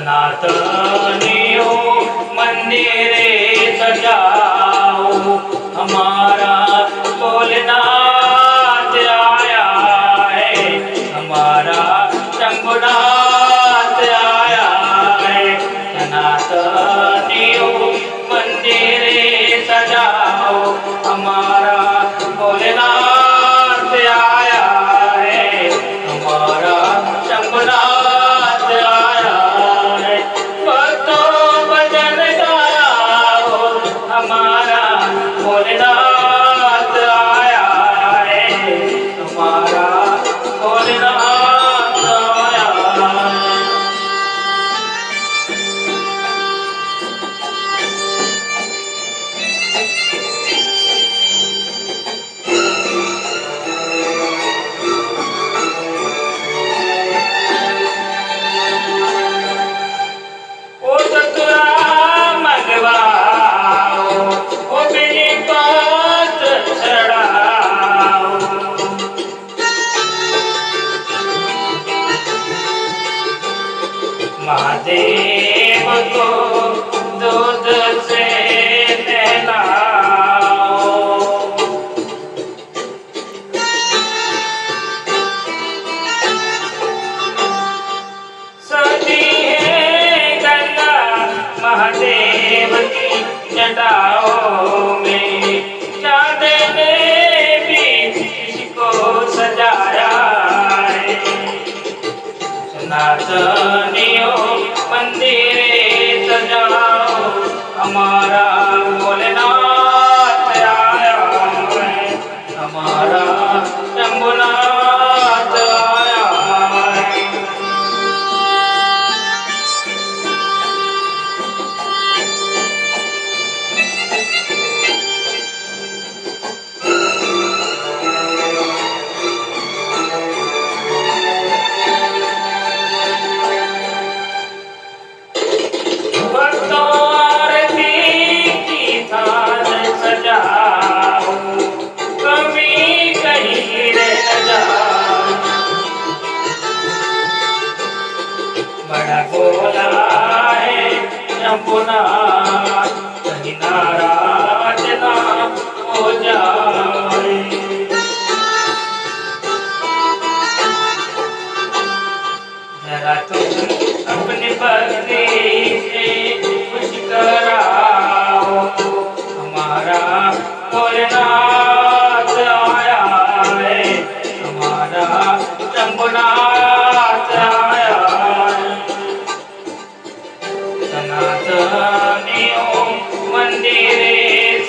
सनातनियों मंदिरे सजाओ, हमारा भोलेनाथ आया है, हमारा शंभुनाथ आया है। सनातनियों मंदिरे सजाओ, हमारा भोलेनाथ आया है, हमारा शंभुनाथ आया है। भक्तों भजन गाओ, हमारा भोलेनाथ आया है, हमारा भोलेनाथ आया है। ओ सतुरा मंगवाओ, ओ बेनीपत चढ़ाओ, महादेव को दूध से नहलाओ। सजी है गंगा महादेव की जटाओं में, चाँद ने भी इसको सजाया है। सनातनियों मंदिरे सजाओ, हमारा भोलेनाथ आया है, हमारा शंभुनाथ आया है। भक्तों आरती की थाल सजाओ, कभी कहीं रह न जाओ। बड़ा भोला है शंभुनाथ, कहीं नाराज ना हो जाए। जरा तुम अपनी भक्ति से खुश कराओ, हमारा भोलेनाथ आया है, हमारा शंभुनाथ आया है। सनातनियों मंदिरे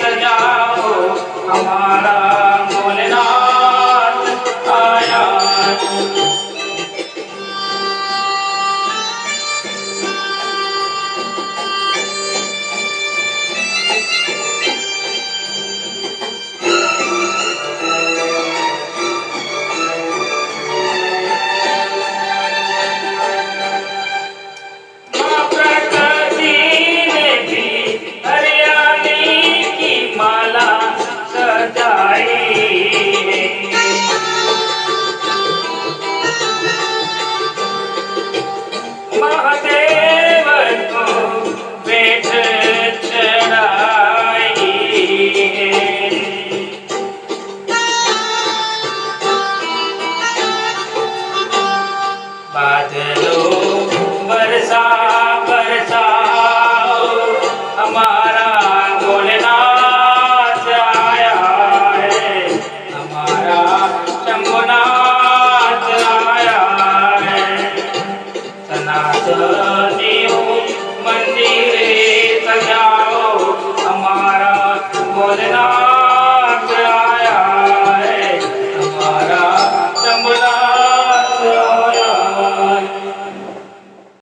सजाओ, हमारा भोलेनाथ आया है। माँ प्रकृति ने भी हरियाली की माला सजाई है। महादेव को भेंट चढ़ाई है। बादल